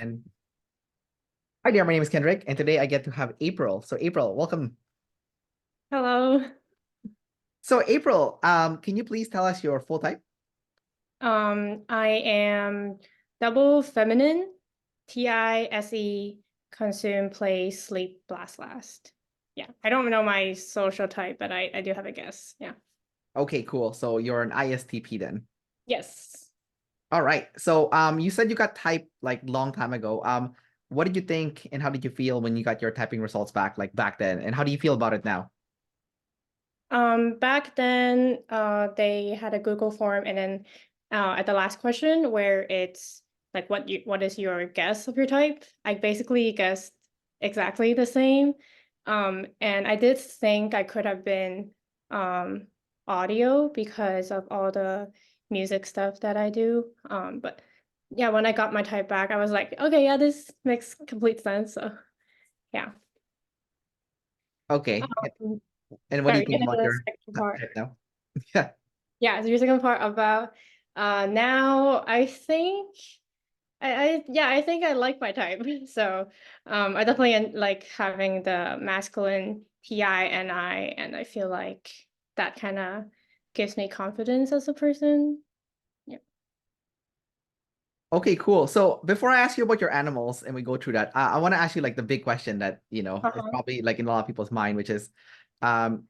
And hi there, my name is Kendrick, and today I get to have April. So April, welcome. Hello. So April, can you please tell us your full type? I am double feminine, Ti-Se, consume, play, sleep, blast, last. Yeah, I don't know my social type, but I do have a guess. Yeah. Okay, cool. So you're an ISTP then. Yes. All right. So you said you got type like long time ago. What did you think and how did you feel when you got your typing results back like back then? And how do you feel about it now? Back then, they had a Google form, and then at the last question where it's like what is your guess of your type? I basically guessed exactly the same. And I did think I could have been audio because of all the music stuff that I do. But yeah, when I got my type back, I was like, okay, yeah, this makes complete sense. So yeah. Okay. Um, And what do you Sorry, think and then about the your second part. type now? Yeah. Yeah, so your second part about now I think I think I like my type. So I definitely like having the masculine TI, and I feel like that kind of gives me confidence as a person. Yeah. Okay, cool. So before I ask you about your animals and we go through that, I want to ask you like the big question that, is Uh-huh. probably like in a lot of people's mind, which is, um,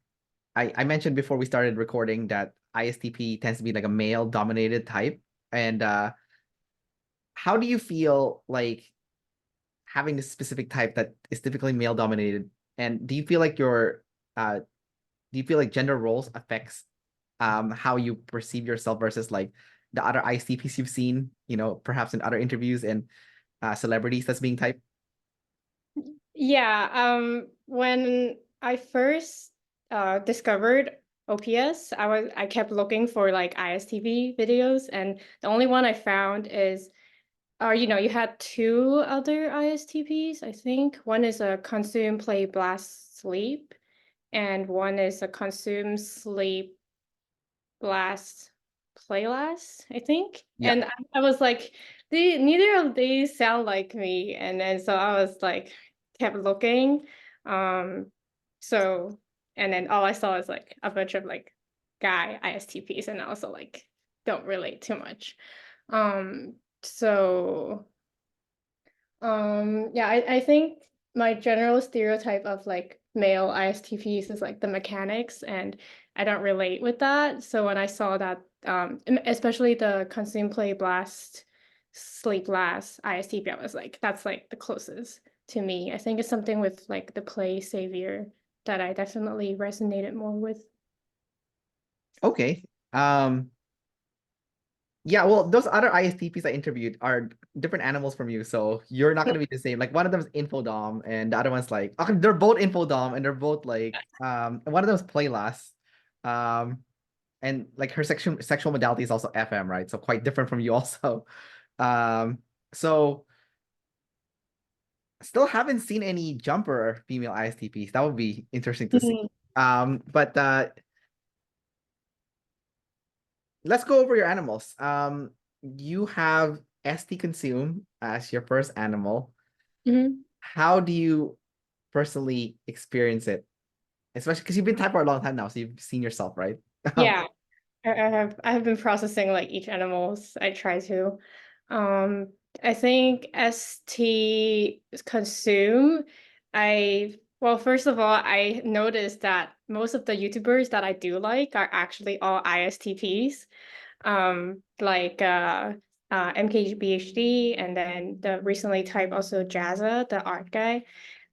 I mentioned before we started recording that ISTP tends to be like a male dominated type. And how do you feel like having this specific type that is typically male dominated? And do you feel like do you feel like gender roles affects how you perceive yourself versus like the other ISTPs you've seen, perhaps in other interviews and celebrities that's being typed? Yeah, when I first discovered OPS, I kept looking for like ISTP videos, and the only one I found is you had two other ISTPs, I think. One is a consume, play, blast, sleep, and one is a consume, sleep, blast, play last, I think. Yeah. And I was like, neither of these sound like me. And then so I was like, kept looking. Um, so and then all I saw is like a bunch of like guy ISTPs, and I also like don't relate too much. So yeah, I think my general stereotype of like male ISTPs is like the mechanics, and I don't relate with that. So when I saw that, especially the consume, play, blast, sleep, last ISTP, I was like, that's like the closest to me. I think it's something with like the play savior that I definitely resonated more with. Okay. Um, yeah, well, those other ISTPs I interviewed are different animals from you, so you're not gonna be the same. Like one of them is infodom, and the other one's like okay, they're both infodom, and they're both like and one of them is playlist, and like her sexual modality is also FM, right? So quite different from you also. Um, so still haven't seen any jumper female ISTPs. That would be interesting to see. Mhm. But let's go over your animals. You have ST consume as your first animal. Mhm. How do you personally experience it? Especially because you've been typing for a long time now, so you've seen yourself, right? Um, Yeah, I have been processing like each animals. I try to. Um, I think ST consume. Well, first of all, I noticed that most of the YouTubers that I do like are actually all ISTPs. Like MKBHD, and then the recently typed also Jazza, the art guy.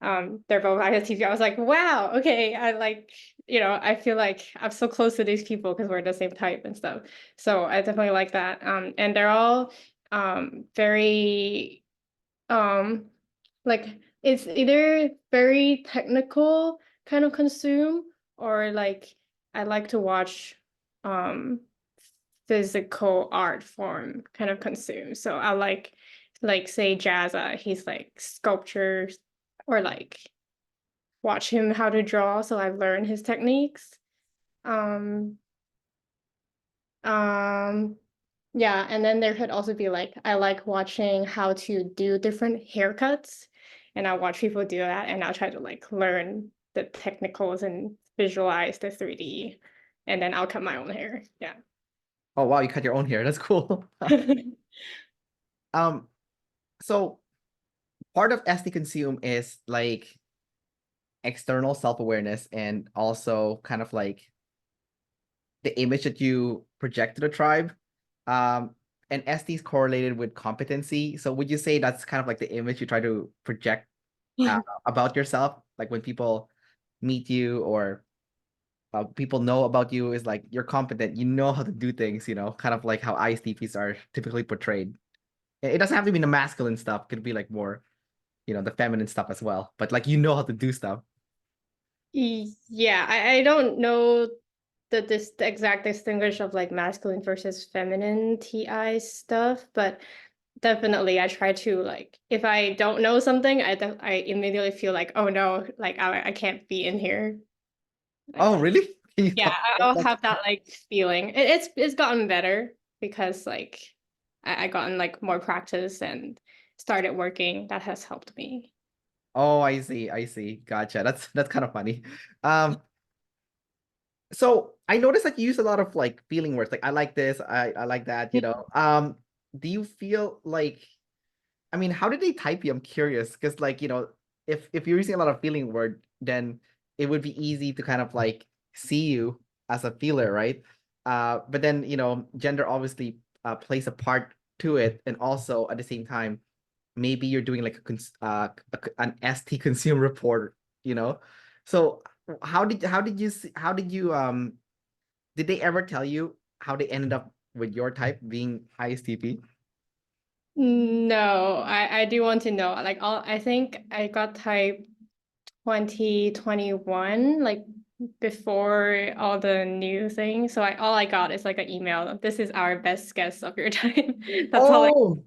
They're both ISTP. I was like, wow, okay, I like, I feel like I'm so close to these people because we're the same type and stuff. So I definitely like that. And they're all very like it's either very technical kind of consume, or like I like to watch um physical art form kind of consume. So I like say Jazza, he's like sculptures, or like watch him how to draw, so I've learned his techniques. Um um Yeah, and then there could also be like I like watching how to do different haircuts, and I watch people do that, and I'll try to like learn the technicals and visualize the 3D, and then I'll cut my own hair. Yeah. Oh wow, you cut your own hair. That's cool. Um, so part of SD consume is like external self-awareness and also kind of like the image that you project to the tribe. Um, and SD is correlated with competency. So would you say that's kind of like the image you try to project about yourself? Like when people meet you or people know about you is like you're competent, you know how to do things, kind of like how ISTPs are typically portrayed. It doesn't have to be the masculine stuff, it could be like more, the feminine stuff as well. But like you know how to do stuff. Yeah, I don't know the exact distinguish of like masculine versus feminine TI stuff, but definitely I try to like if I don't know something, I immediately feel like, oh no, like I can't be in here. Like Oh, that. really? Can you Yeah, talk? I'll That's have that like feeling. It's gotten better because like I gotten like more practice and started working. That has helped me. Oh, I see. I see. Gotcha. That's kind of funny. Um, so I noticed that you use a lot of like feeling words. Like I like this, I like that. Do you feel like I mean, how did they type you? I'm curious because like, if you're using a lot of feeling word, then it would be easy to kind of like see you as a feeler, right? But then, gender obviously plays a part to it, and also at the same time maybe you're doing like an ST consume report, you know? So how did you did they ever tell you how they ended up with your type being ISTP? No, I do want to know. Like all I think I got type 2021, like before all the new things. So all I got is like an email. This is our best guess of your type. That's all I. Oh,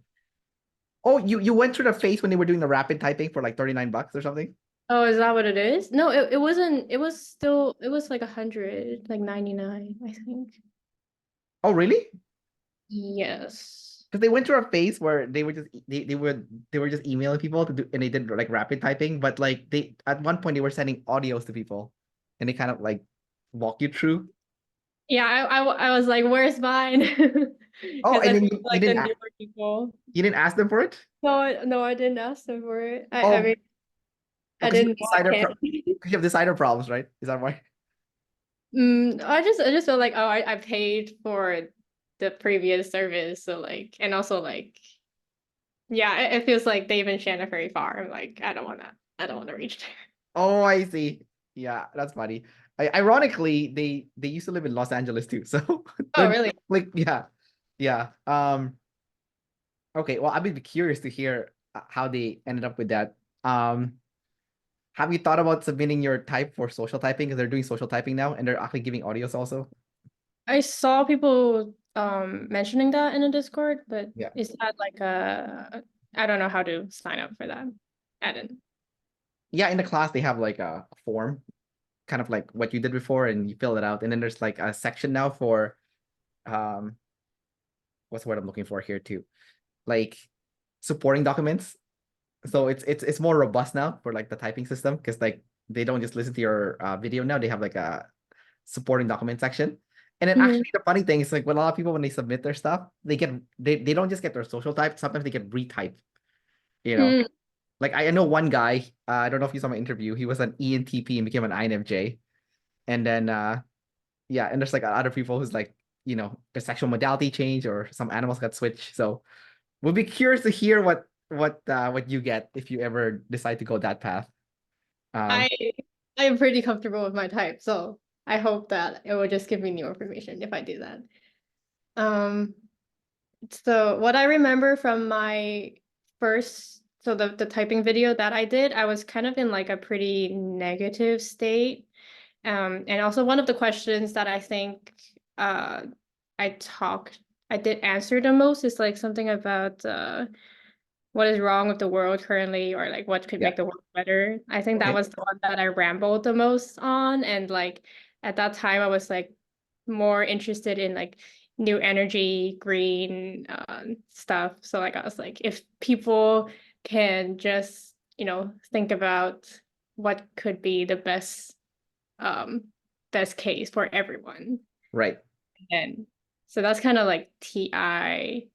oh, you went through the phase when they were doing the rapid typing for like $39 or something? Oh, is that what it is? No, it wasn't. It was still. It was like 100, like 99, I think. Oh, really? Yes. Because they went through a phase where they were just they were just emailing people to do and they did like rapid typing, but like they at one point they were sending audios to people and they kind of like walk you through. Yeah, I was like, where's mine? Oh, Because I and then think you like the didn't newer people. you didn't ask them for it? No, I didn't ask them for it. I Oh, mean, I because you didn't have know I decider can't. because you have decider problems, right? Is that why? I just feel like, oh, I paid for the previous service, so like, and also like, yeah, it feels like they've been Shanna very far. I'm like, I don't wanna reach there. Oh, I see. Yeah, that's funny. Ironically, they used to live in Los Angeles too, so Oh, they're really? like yeah, yeah. Okay, well, I'd be curious to hear how they ended up with that. Have you thought about submitting your type for social typing? Because they're doing social typing now, and they're actually giving audios also. I saw people mentioning that in a Discord, but Yeah. is that like I don't know how to sign up for that. I didn't. Yeah, in the class they have like a form, kind of like what you did before, and you fill it out. And then there's like a section now for um what's the word I'm looking for here too? Like supporting documents. So it's more robust now for like the typing system because like they don't just listen to your video now. They have like a supporting document section. And then Mhm. actually the funny thing is like when a lot of people when they submit their stuff, they don't just get their social type, sometimes they get retyped, you know. Mm. Like I know one guy, I don't know if you saw my interview, he was an ENTP and became an INFJ. And then yeah, and there's like other people who's like, their sexual modality change or some animals got switched. So we'll be curious to hear what you get if you ever decide to go that path. Um, I I am pretty comfortable with my type, so I hope that it will just give me new information if I do that. Um, so what I remember from my first, so the typing video that I did, I was kind of in like a pretty negative state. And also one of the questions that I think uh I talked I did answer the most is like something about what is wrong with the world currently or like what could yeah. make the world better. I think that Okay. was the one that I rambled the most on. And like at that time I was like more interested in like new energy, green stuff. So like I was like, if people can just, think about what could be the best case for everyone. Right. And so that's kind of like TI,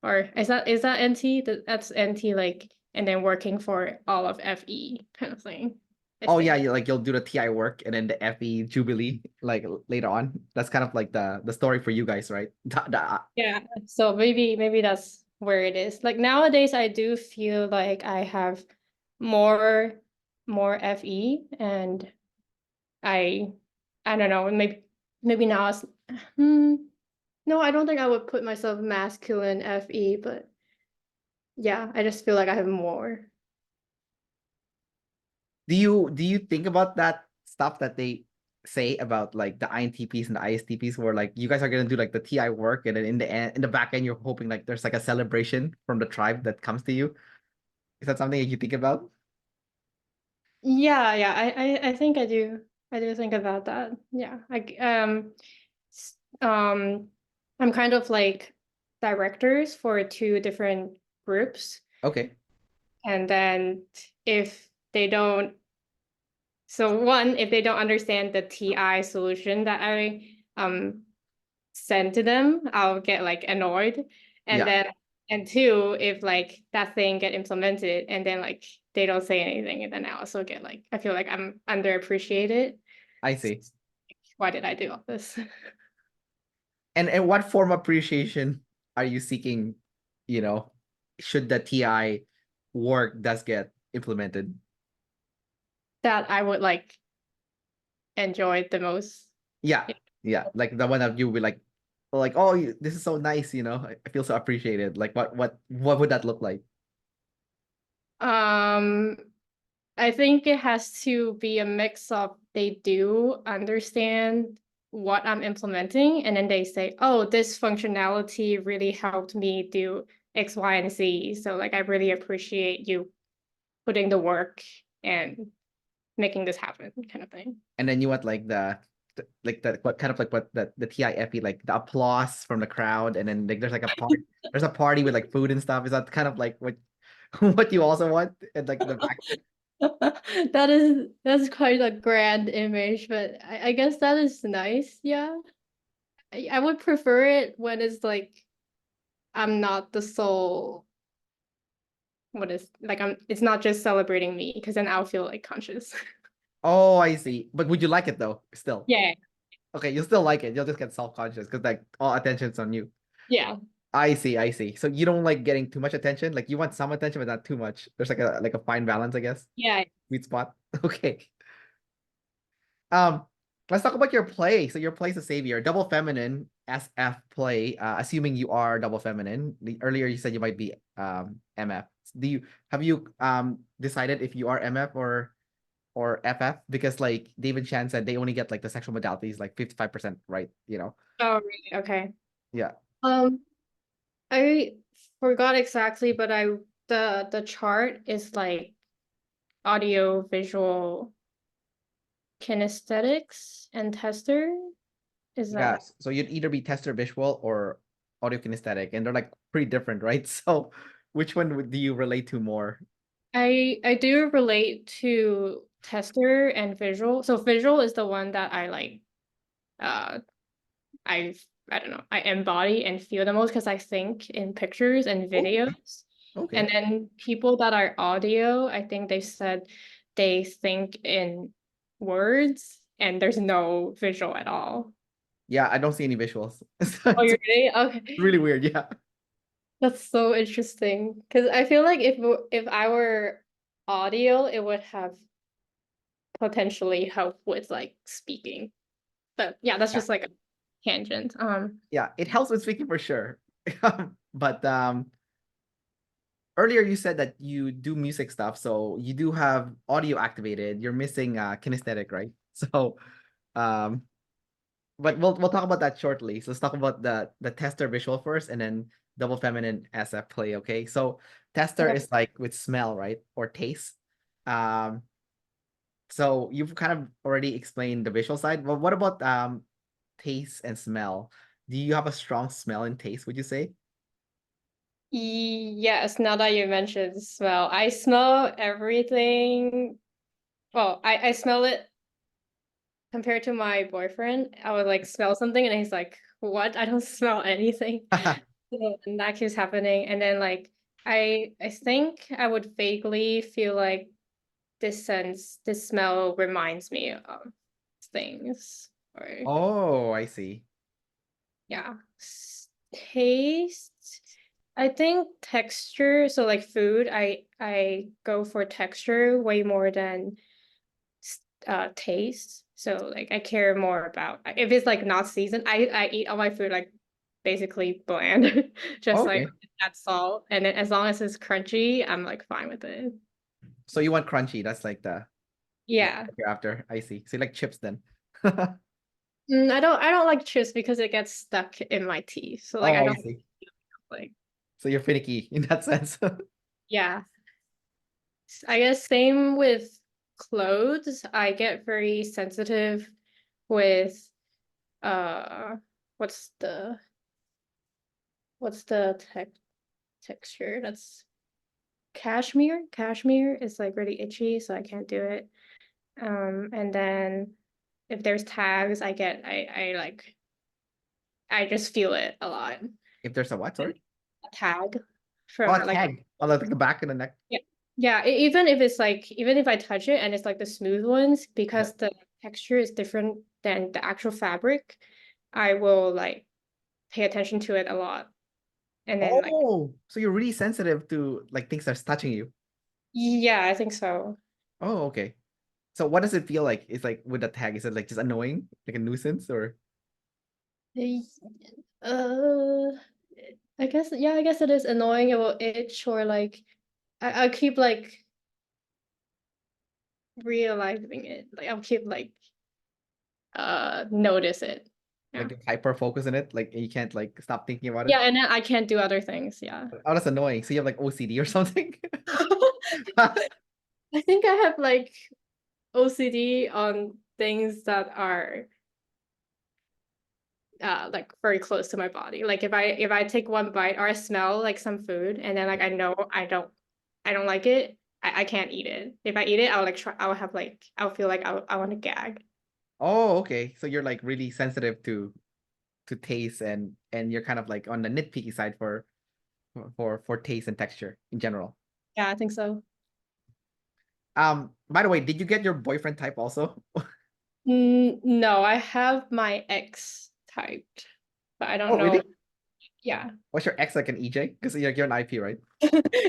or is that NT? That's NT, like, and then working for all of FE kind of thing. I Oh yeah, think. you'll do the TI work and then the FE Jubilee like later on. That's kind of like the story for you guys, right? Yeah. So maybe that's where it is. Like nowadays I do feel like I have more more FE, and I I don't know, maybe now it's no, I don't think I would put myself masculine FE, but yeah, I just feel like I have more. Do you think about that stuff that they say about like the INTPs and the ISTPs where like you guys are gonna do like the TI work and then in the back end you're hoping like there's like a celebration from the tribe that comes to you? Is that something that you think about? Yeah, I think I do. I do think about that. Yeah. S- um I'm kind of like directors for two different groups. Okay. And then if they don't, so one, if they don't understand the TI solution that I send to them, I'll get like annoyed. And Yeah, then and two, if like that thing get implemented and then like they don't say anything, and then I also get like I feel like I'm underappreciated. I see. Why did I do all this? And what form of appreciation are you seeking, you know, should the TI work does get implemented? That I would like enjoy the most. Yeah, yeah. Like the one that you will be like, oh, this is so nice, I feel so appreciated. Like what would that look like? Um, I think it has to be a mix of they do understand what I'm implementing, and then they say, oh, this functionality really helped me do X, Y, and Z. So like I really appreciate you putting the work and making this happen, kind of thing. And then you want like like the what kind of like what the TIFE like the applause from the crowd, and then like there's a party with like food and stuff. Is that kind of like what what you also want? And like the back. That's quite a grand image, but I guess that is nice. Yeah. I would prefer it when it's like I'm not the sole, what is like I'm it's not just celebrating me, because then I'll feel like conscious. Oh, I see. But would you like it though? Still. Yeah. Okay, you'll still like it. You'll just get self-conscious because like all attention's on you. Yeah. I see, I see. So you don't like getting too much attention. Like you want some attention, but not too much. There's like a fine balance, I guess. Yeah. Sweet spot. Okay. Um, let's talk about your play. So your play is a savior, double feminine SF play. Assuming you are double feminine. Earlier you said you might be MF. Have you decided if you are MF or FF? Because like David Chan said, they only get like the sexual modalities like 55% right, Oh, really? Okay. Yeah. Um, I forgot exactly, but the chart is like audio, visual, kinesthetics, and tester. Is that Yes. So you'd either be tester visual or audio kinesthetic, and they're like pretty different, right? So which one do you relate to more? I do relate to tester and visual. So visual is the one that I like uh I don't know, I embody and feel the most because I think in pictures and Okay. videos. And Okay. then people that are audio, I think they said they think in words and there's no visual at all. Yeah, I don't see any visuals. Oh, It's you're really? Okay. really weird. Yeah. That's so interesting. Because I feel like if I were audio, it would have potentially help with like speaking. But yeah, that's Yeah. just like a tangent. Yeah. It helps with speaking for sure. But earlier you said that you do music stuff, so you do have audio activated. You're missing kinesthetic, right? So um but we'll talk about that shortly. So let's talk about the tester visual first and then double feminine SF play, okay? So tester Okay. is like with smell, right? Or taste. Um so you've kind of already explained the visual side, but what about taste and smell? Do you have a strong smell and taste, would you say? Yes, now that you mentioned smell, I smell everything. Well, I smell it compared to my boyfriend. I would like smell something and he's like, "What? I don't smell anything." So, and that keeps happening. And then like I think I would vaguely feel like this smell reminds me of things. Or Oh, I see. yeah. Taste. I think texture, so like food, I go for texture way more than taste. So like I care more about if it's like not seasoned, I eat all my food like basically bland, just like Okay. add salt, and then as long as it's crunchy, I'm like fine with it. So you want crunchy. That's like the Yeah. what you're after. I see. So you like chips then. I don't like chips because it gets stuck in my teeth. So like I Oh, I don't see. like So you're finicky in that sense. yeah. I guess same with clothes. I get very sensitive with uh what's the what's the texture? That's cashmere. Cashmere is like really itchy, so I can't do it. And then if there's tags, I like I just feel it a lot. If there's a what, sorry? A tag Oh, from a like tag. Oh, like the back and the neck. yeah. Yeah, even if it's like even if I touch it and it's like the smooth ones, Yeah. because the texture is different than the actual fabric, I will like pay attention to it a lot. And then like Oh, so you're really sensitive to like things that's touching you. yeah, I think so. Oh, okay. So what does it feel like? It's like with the tag, is it like just annoying, like a nuisance, or Y- Uh, I guess yeah, I guess it is annoying. It will itch or like I keep like realizing it. Like I'll keep like notice it. Yeah. like hyper focus in it? Like you can't like stop thinking about it. Yeah, and then I can't do other things. Yeah. Oh, that's annoying. So you have like OCD or something? I think I have like OCD on things that are like very close to my body. Like if I take one bite or I smell like some food and then like I know I don't like it, I can't eat it. If I eat it, I'll like try I'll have like I'll feel like I want to gag. Oh, okay. So you're like really sensitive to taste and you're kind of like on the nitpicky side for taste and texture in general. Yeah, I think so. By the way, did you get your boyfriend type also? No, I have my ex typed, but I don't Oh, know. really? Yeah. What's your ex like an EJ? Because you're an IP, right?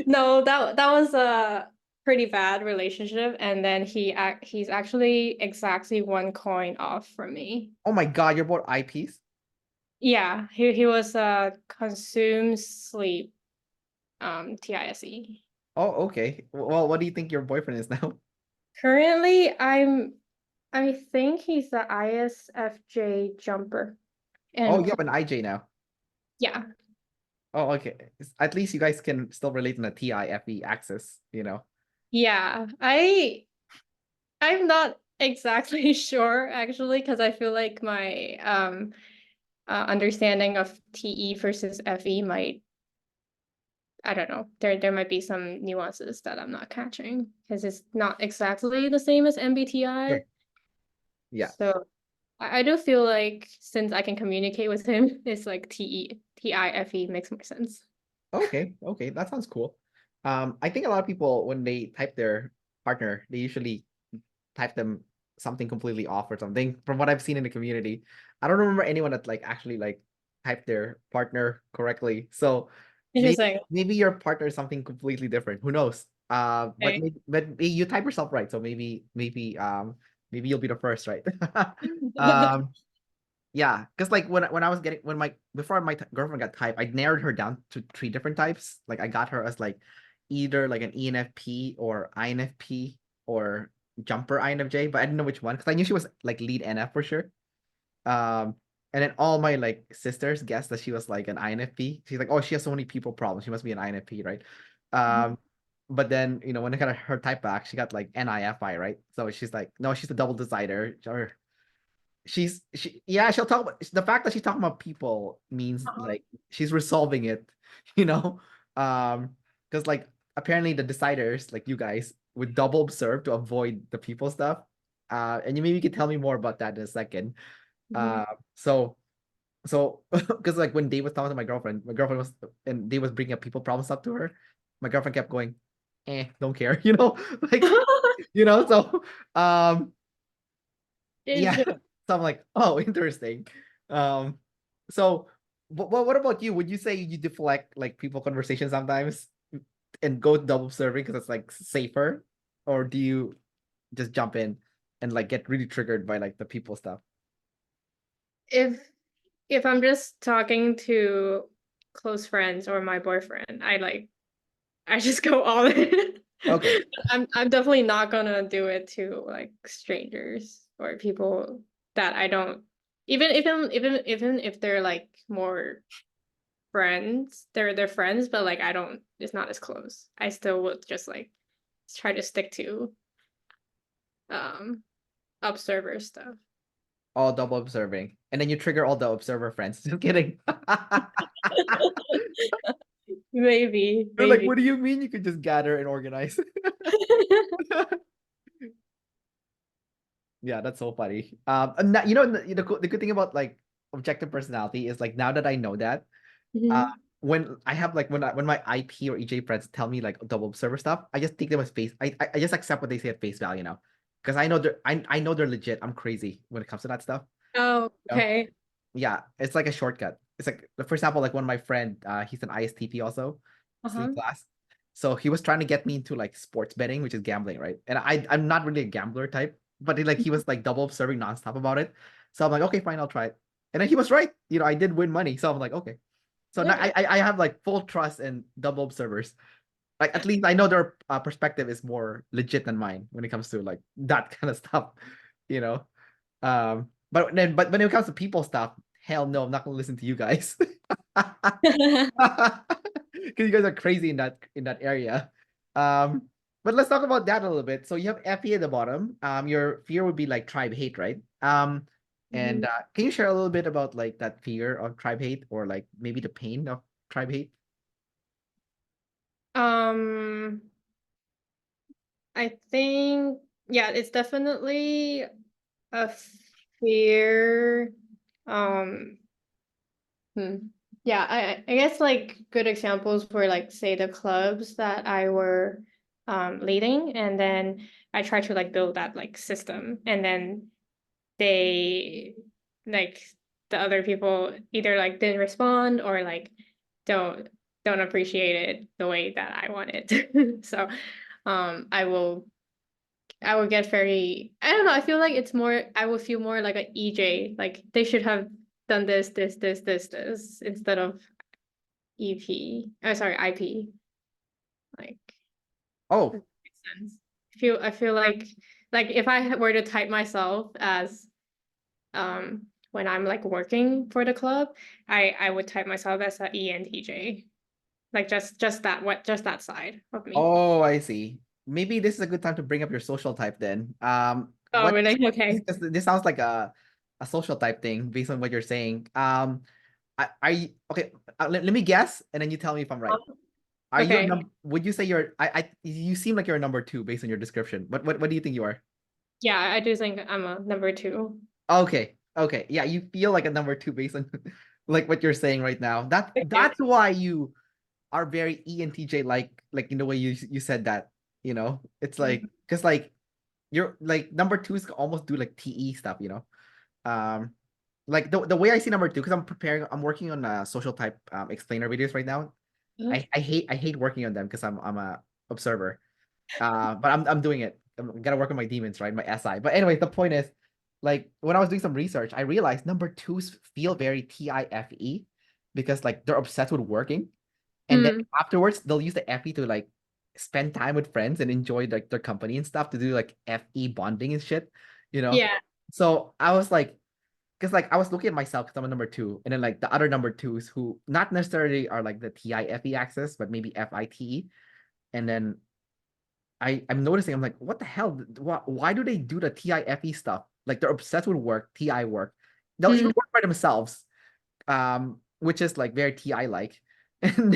No, that was a pretty bad relationship, and then he's actually exactly one coin off from me. Oh my God, you're both IPs? Yeah, he was consume sleep TISE. Oh, okay. Well, what do you think your boyfriend is now? Currently, I think he's the ISFJ jumper, Oh, and you have an IJ now. yeah, Oh, okay. At least you guys can still relate on the TIFE axis, you know. yeah. I'm not exactly sure actually because I feel like my understanding of TE versus FE might I don't know. There might be some nuances that I'm not catching because it's not exactly the same as MBTI. Sure. Yeah. So I do feel like since I can communicate with him, it's like TIFE makes more sense. Okay. Okay. That sounds cool. I think a lot of people when they type their partner, they usually type them something completely off or something. From what I've seen in the community, I don't remember anyone that like actually like typed their partner correctly. So Interesting. maybe your partner is something completely different. Who knows? Okay. But you type yourself right. So maybe you'll be the first, right? um yeah, because like when I was getting when my before my girlfriend got typed, I narrowed her down to three different types. Like I got her as like either like an ENFP or INFP or jumper INFJ, but I didn't know which one because I knew she was like lead NF for sure. Um, and then all my like sisters guessed that she was like an INFP. She's like, oh, she has so many people problems. She must be an INFP, right? Um, but then when I got her type back, she got like NIFI, right? So she's like, no, she's a double decider. Or she'll talk about the fact that she's talking about people means Uh-huh. like she's resolving it, you know? Because like apparently the deciders, like you guys, would double observe to avoid the people stuff. And you maybe could tell me more about that in a second. Mhm. Uh, so so because like when Dave was talking to my girlfriend was and Dave was bringing up people problem stuff to her, my girlfriend kept going, don't care, like so yeah. Inter- So I'm like, oh, interesting. Um, so what about you? Would you say you deflect like people conversation sometimes and go double serving because it's like safer, or do you just jump in and like get really triggered by like the people stuff? if if I'm just talking to close friends or my boyfriend, I just go all in. Okay. I'm definitely not gonna do it to like strangers or people that I don't even if they're like more friends, they're friends, but like I don't it's not as close. I still would just like try to stick to um observer stuff. All double observing. And then you trigger all the observer friends. Just kidding. Maybe, They're like, maybe. what do you mean you could just gather and organize? Yeah, that's so funny. And that, the good thing about like objective personality is like now that I know that, uh, Mhm. when I have like when my IP or EJ friends tell me like double observer stuff, I just take them as face. I just accept what they say at face value now, because I know they're legit. I'm crazy when it comes to that stuff. Oh, You know? okay. Yeah, it's like a shortcut. It's like, for example, like one of my friend, he's an ISTP also, same Uh-huh. class. So he was trying to get me into like sports betting, which is gambling, right? And I'm not really a gambler type, but he was like double observing nonstop about it. So I'm like, okay, fine, I'll try it. And then he was right. I did win money. So I'm like, okay. So now Nice. I have like full trust in double observers. Like at least I know their perspective is more legit than mine when it comes to like that kind of stuff, you know. But when it comes to people stuff, hell no, I'm not gonna listen to you guys. Because you guys are crazy in that area. Um, but let's talk about that a little bit. So you have FE at the bottom. Your fear would be like tribe hate, right? And Mhm. can you share a little bit about like that fear of tribe hate or like maybe the pain of tribe hate? Um, I think yeah, it's definitely a fear. Um, hmm. Yeah, I guess like good examples were like say the clubs that I were leading, and then I tried to like build that like system, and then they like the other people either like didn't respond or like don't don't appreciate it the way that I want it. So I will get very I don't know, I feel like it's more I will feel more like an EJ. Like they should have done this instead of EP. Oh sorry, IP. Like Oh, that makes sense. I feel like if I were to type myself as when I'm like working for the club, I would type myself as a ENTJ. Like just that what just that side of me. oh, I see. Maybe this is a good time to bring up your social type then. Oh What really? Okay. this sounds like a social type thing based on what you're saying. Okay? Let me guess, and then you tell me if I'm right. Are you a Okay. number? Would you say you're? You seem like you're a number two based on your description. What do you think you are? Yeah, I do think I'm a number two. Okay, okay, yeah, you feel like a number two based on like what you're saying right now. Okay. That's why you are very ENTJ like in the way you said that. It's like because like you're like number twos almost do like TE stuff. Um, like the way I see number two because I'm working on social type explainer videos right now. Mhm. I hate working on them because I'm a observer. But I'm doing it. I'm gotta work on my demons, right? My SI. But anyway, the point is, like when I was doing some research, I realized number twos feel very TIFE because like they're obsessed with working, and then Hmm. afterwards they'll use the FE to like spend time with friends and enjoy like their company and stuff to do like FE bonding and shit, you know. Yeah. So I was like, because like I was looking at myself because I'm a number two, and then like the other number twos who not necessarily are like the TIFE axis, but maybe FITE, and then I'm noticing, I'm like, what the hell? Why do they do the TIFE stuff? Like they're obsessed with work, TI work. They'll even Mm, work by themselves, which is like very TI like. And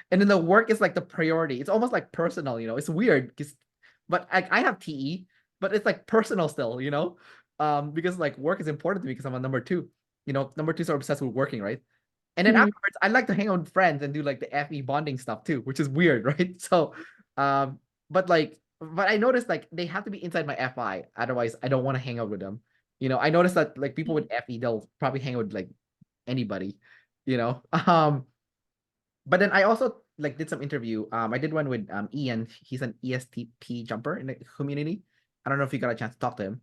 then the work is like the priority. It's almost like personal, It's weird because, but I have TE, but it's like personal still, because like work is important to me because I'm a number two. Number twos are obsessed with working, right? And then mm. afterwards, I like to hang out with friends and do like the FE bonding stuff too, which is weird, right? So, um, but I noticed like they have to be inside my FI, otherwise I don't want to hang out with them. I noticed that like people with FE, they'll probably hang out with like anybody, you know. But then I also like did some interview. I did one with Ian. He's an ESTP jumper in the community. I don't know if you got a chance to talk to him.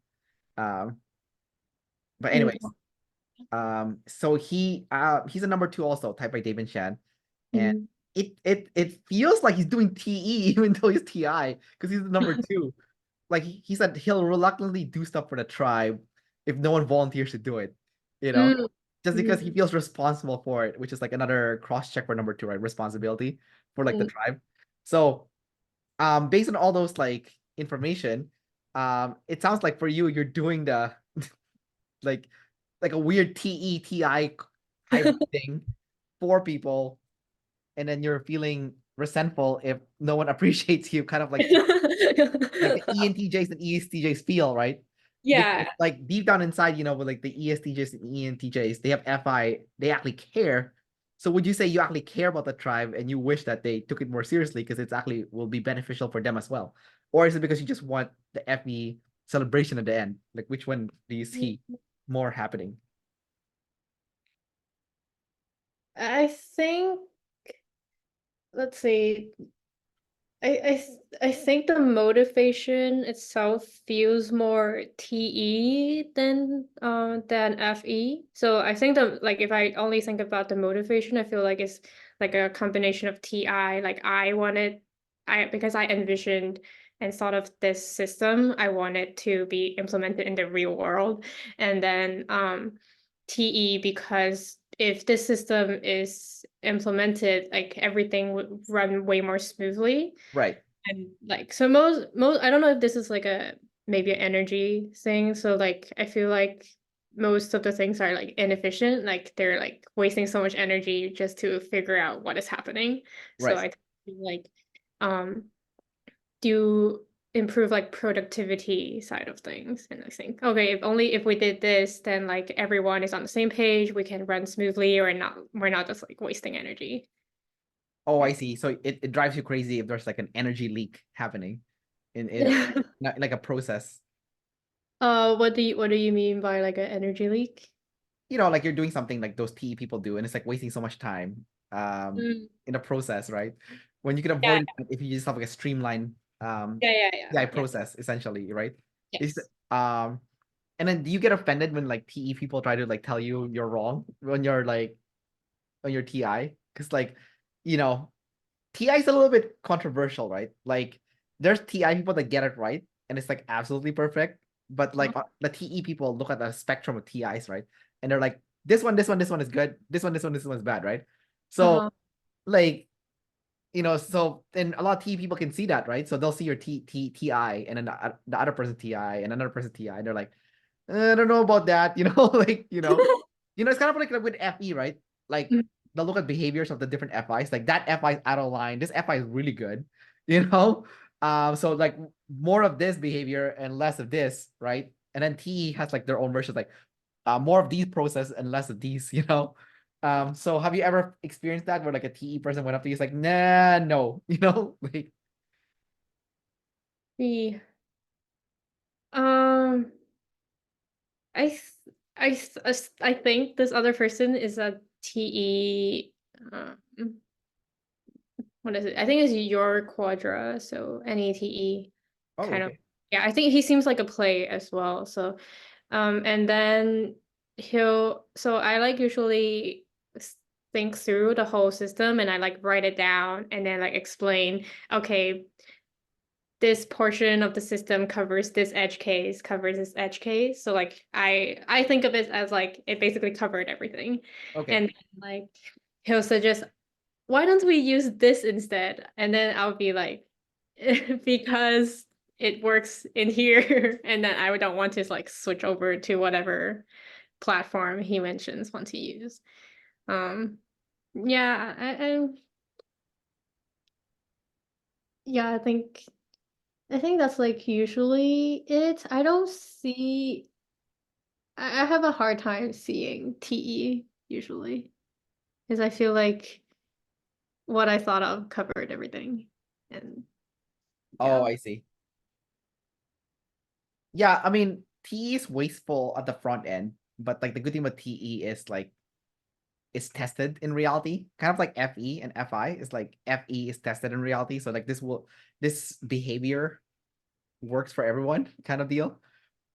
Um, but anyways, No. so he's a number two also, typed by David Shan. And Mm. it feels like he's doing TE even though he's TI because he's the number two. Like he said he'll reluctantly do stuff for the tribe if no one volunteers to do it, you know, Mm. just because he Mhm. feels responsible for it, which is like another cross check for number two, right? Responsibility for like the Mm. tribe. So based on all those like information, it sounds like for you, you're doing the like a weird TETI hybrid thing for people, and then you're feeling resentful if no one appreciates you, kind of like the ENTJs and ESTJs feel, right? Because Yeah. like deep down inside, with like the ESTJs and ENTJs, they have FI, they actually care. So would you say you actually care about the tribe and you wish that they took it more seriously because it's actually will be beneficial for them as well? Or is it because you just want the FE celebration at the end? Like which one do you see more happening? I think, let's see. I think the motivation itself feels more TE than FE. So I think that like if I only think about the motivation, I feel like it's like a combination of TI. Like I because I envisioned and thought of this system, I wanted to be implemented in the real world. And then TE because if this system is implemented, like everything would run way more smoothly. Right. And like so most I don't know if this is like a maybe an energy thing. So like I feel like most of the things are like inefficient. Like they're like wasting so much energy just to figure out what is happening. So Right. I feel like um do improve like productivity side of things. And I think, okay, if we did this, then like everyone is on the same page, we can run smoothly or not we're not just like wasting energy. Oh, I Yeah. see. So it drives you crazy if there's like an energy leak happening in like a process. What do you mean by like an energy leak? Like you're doing something like those TE people do, and it's like wasting so much time Mm. in the process, right? When you can Yeah, avoid it if you just have like a streamlined TI yeah. process, essentially, right? Is Yes. and then do you get offended when like TE people try to like tell you you're wrong when you're like on your TI? Because like, you know, TI is a little bit controversial, right? Like there's TI people that get it right and it's like absolutely perfect, but like the TE people look at the spectrum of TIs, right? And they're like, this one is good, this one is bad, right? So Uh-huh. like, so then a lot of TE people can see that, right? So they'll see your TI and then the other person TI and another person TI, and they're like, I don't know about that, like, it's kind of like with FE, right? Like Mm. they'll look at behaviors of the different FIs, like that FI is out of line, this FI is really good, you know? So like more of this behavior and less of this, right? And then TE has like their own versions, like more of these processes and less of these, So have you ever experienced that where like a TE person went up to you, it's like, nah, no, like The um I th- I think this other person is a TE. What is it? I think it's your quadra, so NETE oh, kind of. okay. Yeah, I think he seems like a play as well. So, and then so I like usually think through the whole system and I like write it down and then like explain, okay, this portion of the system covers this edge case, covers this edge case. So like I think of it as like it basically covered everything. Okay. And then, like he'll suggest, why don't we use this instead? And then I'll be like, because it works in here, and then I don't want to like switch over to whatever platform he mentions want to use. Um, yeah, yeah, I think that's like usually it. I don't see. I have a hard time seeing TE usually because I feel like what I thought of covered everything, and Oh, yeah. I see. Yeah, I mean, TE is wasteful at the front end, but like the good thing about TE is like it's tested in reality. Kind of like FE and FI is like FE is tested in reality. So like this behavior works for everyone kind of deal.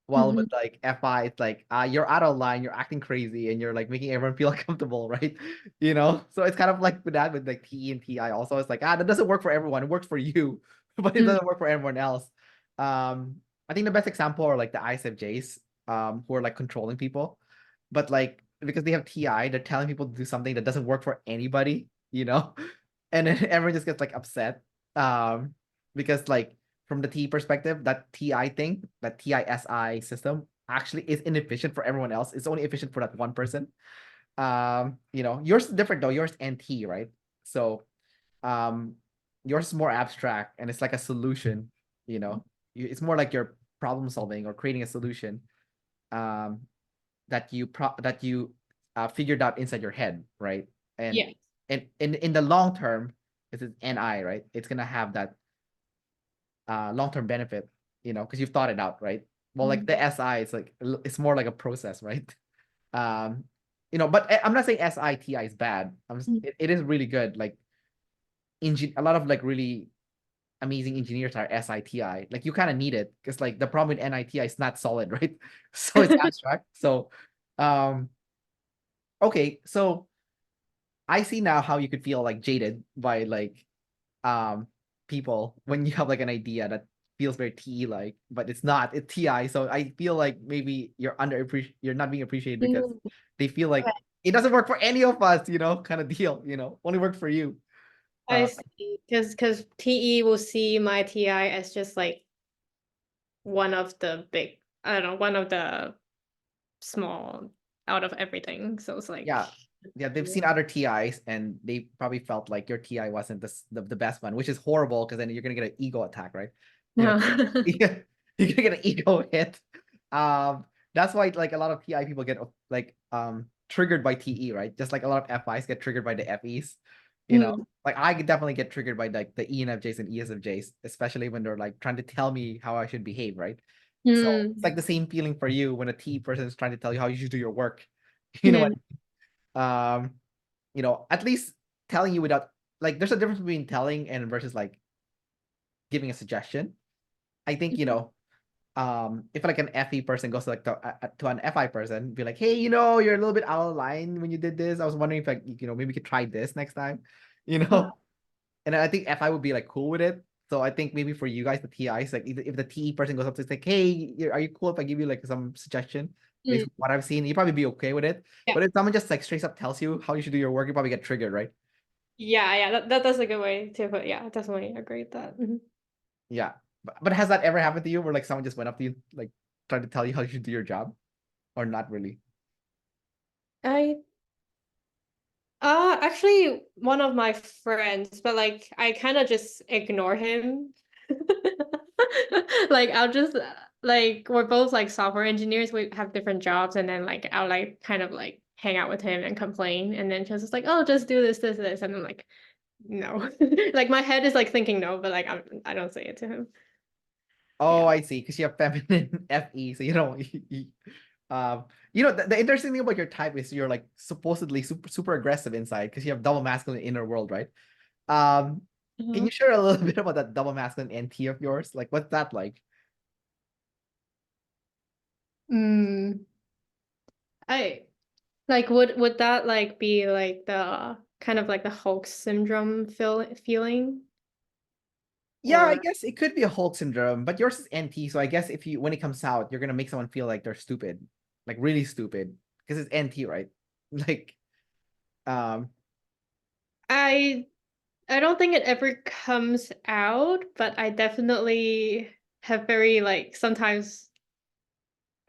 While with Mhm. like FI, it's like you're out of line, you're acting crazy, and you're like making everyone feel uncomfortable, right? You know? So it's kind of like with that with like TE and TI also. It's like, that doesn't work for everyone. It works for you, but it Mm. doesn't work for everyone else. I think the best example are like the ISFJs, who are like controlling people. But like because they have TI, they're telling people to do something that doesn't work for anybody, you know? And then everyone just gets like upset. Because like from the T perspective, that TI thing, that TISI system actually is inefficient for everyone else. It's only efficient for that one person. Yours is different though. Yours NT, right? So um yours is more abstract and it's like a solution, you know. It's more like you're problem solving or creating a solution um that you figured out inside your head, right? And Yeah. in the long term, this is NI, right? It's gonna have that long-term benefit, because you've thought it out, right? Well, like Mm. the SI, it's more like a process, right? Um, but I'm not saying SITI is bad. Mm. It is really good. Like a lot of like really amazing engineers are SITI. Like you kind of need it because like the problem with NITI is not solid, right? So it's abstract. So um okay, so I see now how you could feel like jaded by like um people when you have like an idea that feels very TE like, but it's not, it's TI. So I feel like maybe you're not being appreciated because Mm. they feel like it doesn't work for any of us, kind of deal, only work for you. I Uh see. Because TE will see my TI as just like one of the big, I don't know, one of the small out of everything. So it's like, yeah. Yeah, they've seen other TIs and they probably felt like your TI wasn't the best one, which is horrible because then you're gonna get an ego attack, right? You know, no. you're gonna get an ego hit. That's why like a lot of TI people get like triggered by TE, right? Just like a lot of FIs get triggered by the FEs. Mm. Like I could definitely get triggered by like the ENFJs and ESFJs, especially when they're like trying to tell me how I should behave, right? So it's Mm. like the same feeling for you when a T person is trying to tell you how you should do your work. You know what? Mm. Um, at least telling you without like there's a difference between telling and versus like giving a suggestion. I think, if like an FE person goes to like to an FI person, be like, hey, you're a little bit out of line when you did this. I was wondering if like maybe we could try this next time, you Uh, know. And I think FI would be like cool with it. So I think maybe for you guys, the TIs, like if the TE person goes up to like, hey, are you cool if I give you like some suggestion based mm. on what I've seen? You probably be okay with it. Yeah. But if someone just like straight up tells you how you should do your work, you probably get triggered, right? Yeah, yeah, that's a good way to put. Yeah, definitely agree with that. Mhm. Yeah. But has that ever happened to you where like someone just went up to you, like trying to tell you how you should do your job? Or not really? I actually one of my friends, but like I kind of just ignore him. Like I'll just like we're both like software engineers, we have different jobs, and then like I'll like kind of like hang out with him and complain, and then just like, oh, just do this, this, this, and I'm like, no. Like my head is like thinking no, but like I don't say it to him. Oh, Yeah. I see. Because you have feminine FE, so um, the interesting thing about your type is you're like supposedly super super aggressive inside because you have double masculine inner world, right? Um, can Uh-huh. you share a little bit about that double masculine NT of yours? Like, what's that like? Mm, I like would that like be like the kind of like the Hulk syndrome feeling Yeah, I or guess it could be a Hulk syndrome, but yours is NT, so I guess if you when it comes out, you're gonna make someone feel like they're stupid, like really stupid, because it's NT, right? Like, um, I I don't think it ever comes out, but I definitely have very like sometimes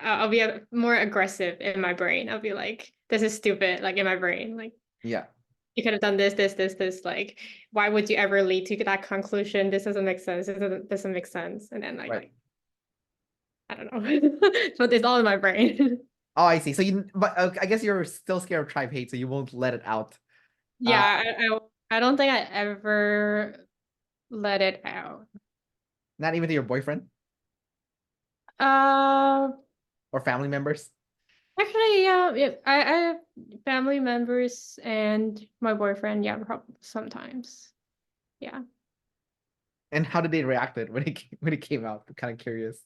I'll be more aggressive in my brain. I'll be like, this is stupid, like in my brain. Like Yeah, you could have done this. Like, why would you ever lead to that conclusion? This doesn't make sense. This doesn't make sense. And then right. I don't know. But it's all in my brain. Oh, I see. So but I guess you're still scared of tribe hate, so you won't let it out. Uh, Yeah, I don't think I ever let it out. Not even to your boyfriend Uh, or family members. Actually, yeah, I have family members and my boyfriend, yeah, probably sometimes. Yeah. And how did they react to it when when it came out? I'm kind of curious.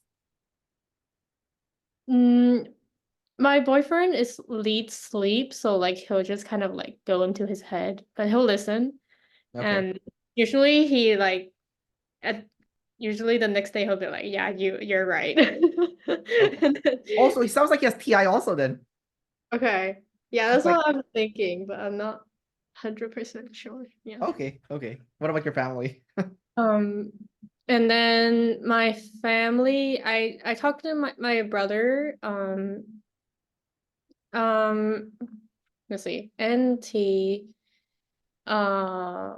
Mm, my boyfriend is lead sleep, so like he'll just kind of like go into his head, but he'll listen. Okay. And usually he like at usually the next day he'll be like, yeah, you're right. Okay. And then, Also, he sounds like he has TI also then. okay. Yeah, It's that's like, what I'm thinking, but I'm not 100% sure. Yeah. okay, okay. What about your family? Um, and then my family, I talked to my brother, um, let's see, NT, uh,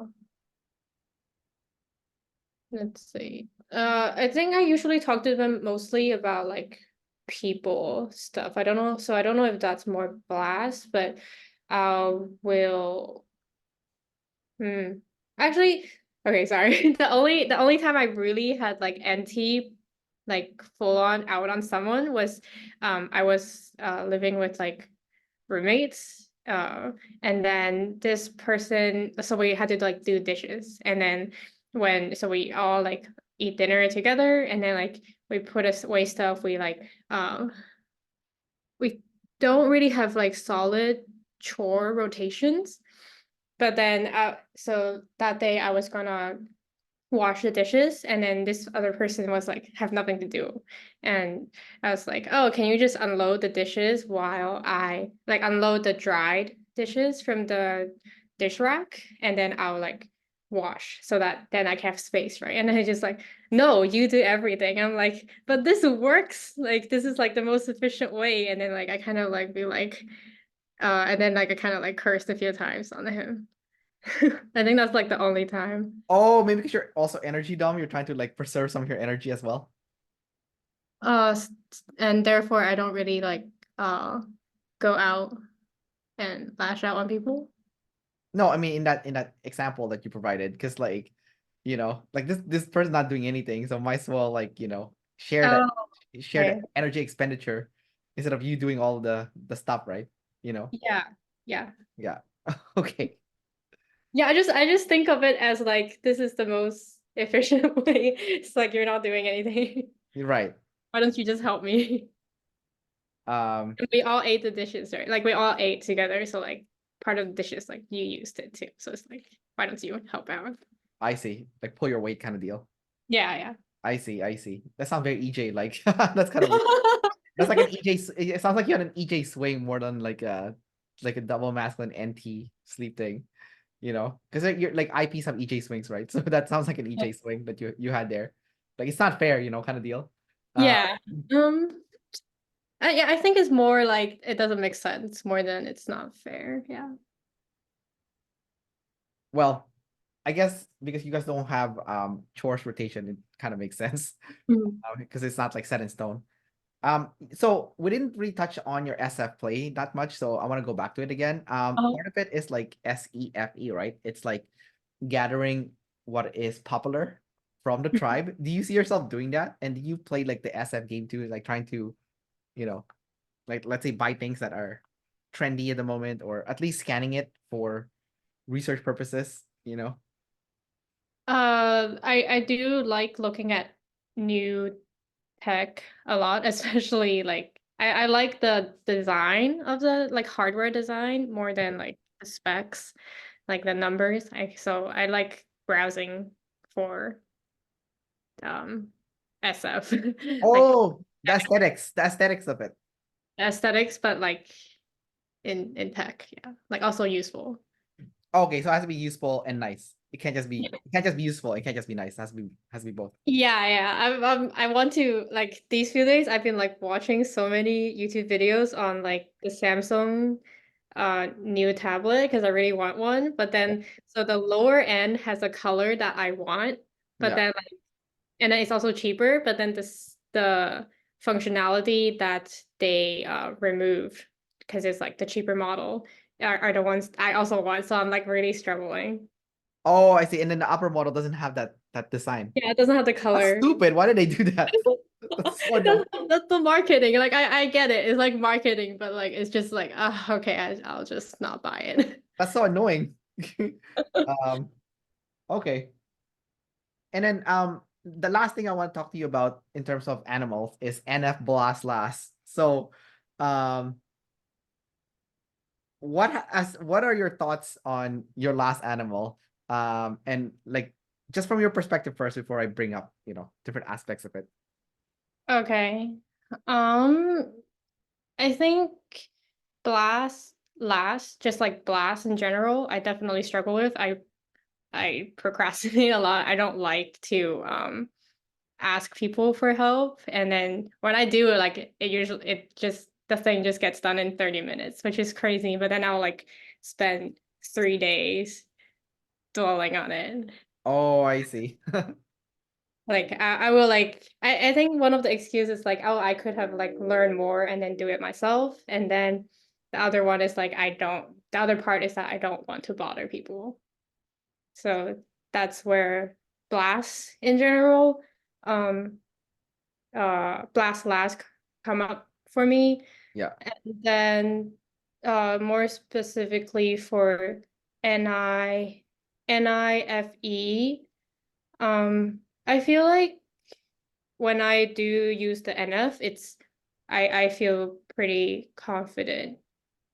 let's see. I think I usually talk to them mostly about like people stuff. I don't know, so I don't know if that's more blast, but I will. Hmm. Actually, okay, sorry. The only time I really had like NT like full on out on someone was I was living with like roommates and then this person, so we had to like do dishes, and then we all like eat dinner together, and then like we put away stuff, we don't really have like solid chore rotations. But then, so that day I was gonna wash the dishes, and then this other person was like, have nothing to do. And I was like, oh, can you just unload the dishes while I like unload the dried dishes from the dish rack, and then I'll like wash so that then I can have space, right? And then he's just like, no, you do everything. I'm like, but this works. Like, this is like the most efficient way. And then like I kind of like be like, and then like I kind of like cursed a few times on him. I think that's like the only time. Oh, maybe because you're also energy dumb, you're trying to like preserve some of your energy as well. And therefore I don't really like uh go out and lash out on people. No, I mean in that example that you provided, because like, like this person's not doing anything, so might as well like, Oh, share the okay. energy expenditure instead of you doing all the stuff, right? Yeah. Yeah. Yeah. Okay. Yeah, I just think of it as like this is the most efficient way. It's like you're not doing anything. You're right. Why don't you just help me? Um, And we all ate the dishes, right? Like we all ate together, so like part of the dishes like you used it too. So it's like, why don't you help out? I see. Like pull your weight kind of deal. Yeah, I see, I see. That sounds very EJ like. That's kind of weird. yeah. That's like an EJ. It sounds like you had an EJ swing more than like a double masculine NT sleep thing. Because you're like IPs have EJ swings, right? So that sounds like an EJ swing that you had there. Like it's not fair, kind of deal. Uh, Yeah. Um, yeah, I think it's more like it doesn't make sense more than it's not fair. Yeah. well, I guess because you guys don't have chores rotation, it kind of makes sense Mm. because it's not like set in stone. So we didn't really touch on your SF play that much, so I want to go back to it again. Oh. Part of it is like SEFE, right? It's like gathering what is popular from the tribe. Do you see yourself doing that? And do you play like the SF game too, like trying to, you know, like let's say buy things that are trendy at the moment, or at least scanning it for research purposes? I do like looking at new tech a lot, especially like I like the design of the like hardware design more than like the specs, like the numbers. So I like browsing for um SF, like Oh, the aesthetics of it. aesthetics, but like in tech, yeah, like also useful. Okay, so it has to be useful and nice. it can't just be useful. It can't just be nice. It has to be both. Yeah, yeah. I want to like these few days I've been like watching so many YouTube videos on like the Samsung new tablet because I really want one. But Yeah. then so the lower end has a color that I want, but Yeah. then and then it's also cheaper, but then the functionality that they removed because it's like the cheaper model are the ones I also want. So I'm like really struggling. Oh, I see. And then the upper model doesn't have that design. Yeah, it doesn't have the That's color. stupid. Why did they do that? That's so dumb. That's the marketing. Like I get it. It's like marketing, but like it's just like, okay, I'll just not buy it. That's so annoying. Um, okay. And then the last thing I want to talk to you about in terms of animals is NF Blast last. So um what are your thoughts on your last animal? And like just from your perspective first before I bring up, different aspects of it. Okay. Um, I think blast, just like blast in general, I definitely struggle with. I procrastinate a lot. I don't like to ask people for help. And then when I do, like it just the thing just gets done in 30 minutes, which is crazy. But then I'll like spend 3 days dwelling on it. Oh, I see. Like I will like I think one of the excuses like, oh, I could have like learned more and then do it myself. And then the other one is like the other part is that I don't want to bother people. So that's where blasts in general, um blast last come up for me. Yeah. And then more specifically for NIFE, I feel like when I do use the NF, I feel pretty confident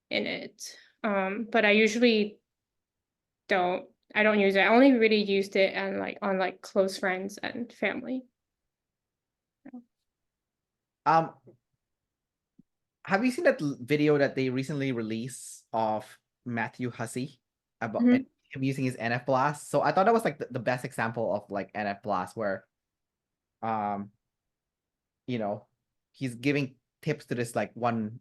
in it. But I usually don't I don't use it. I only really used it and like on like close friends and family. Um, have you seen that video that they recently released of Matthew Hussey about Mhm. him using his NF Blast? So I thought that was like the best example of like NF Blast where um you know he's giving tips to this like one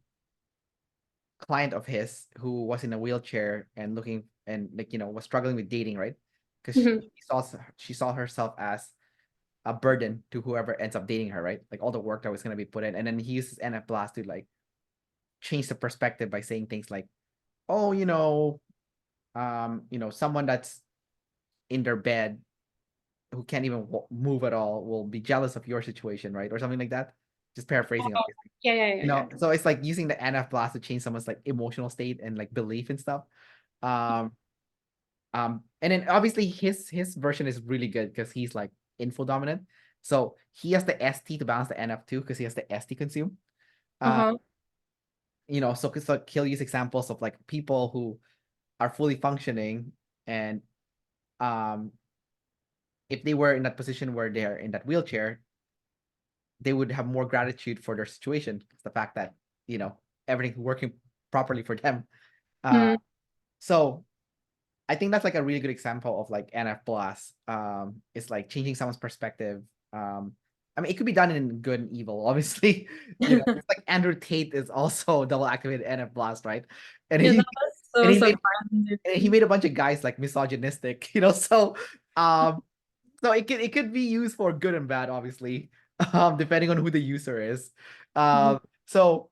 client of his who was in a wheelchair and looking and like was struggling with dating, right? Because Mhm. she saw herself as a burden to whoever ends up dating her, right? Like all the work that was gonna be put in, and then he uses NF Blast to like change the perspective by saying things like, "Oh, someone that's in their bed who can't even move at all will be jealous of your situation, right?" Or something like that. Just paraphrasing, Oh, obviously. yeah, yeah, yeah, yeah. So it's like using the NF Blast to change someone's like emotional state and like belief and stuff. Um, and then obviously his version is really good because he's like info dominant. So he has the ST to balance the NF too because he has the ST consume. Uh, Uh-huh. so he'll use examples of like people who are fully functioning and um if they were in that position where they're in that wheelchair, they would have more gratitude for their situation. It's the fact that, you know, everything's working properly for them. Uh Mm. so I think that's like a really good example of like NF Plus. It's like changing someone's perspective. I mean, it could be done in good and evil, obviously. It's like Andrew Tate is also double activated NF Blast, right? And Yeah, he that was and so he made surprising to and he me. made a bunch of guys like misogynistic, um, so it could be used for good and bad, obviously, depending on who the user is. Mhm. So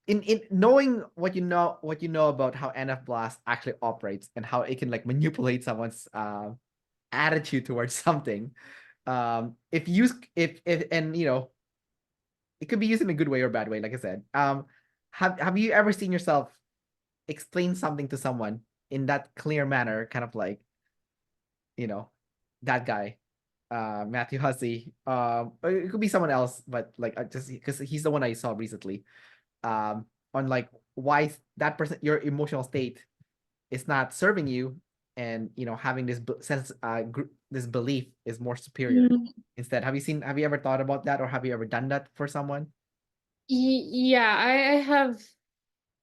in knowing what you know about how NF Blast actually operates and how it can like manipulate someone's attitude towards something, if used if and it could be used in a good way or bad way, like I said. Have you ever seen yourself explain something to someone in that clear manner, kind of like, you know, that guy, Matthew Hussey. Or it could be someone else, but like just because he's the one I saw recently. On like why that person, your emotional state is not serving you, and having this sense, this belief is more superior. Mm. Instead, have you ever thought about that, or have you ever done that for someone? Yeah, I have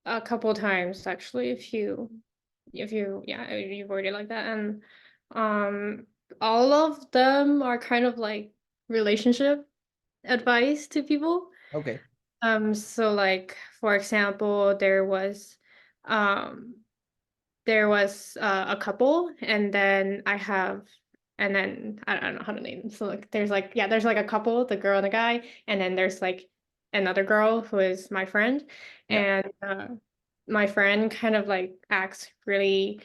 a couple times actually, a few. if you word it like that. And um all of them are kind of like relationship advice to people. Okay. So like for example, um a couple, and then I don't know how to name them. So like there's like a couple, the girl and the guy, and then there's like another girl who is my friend, Yeah. and my friend kind of like acts really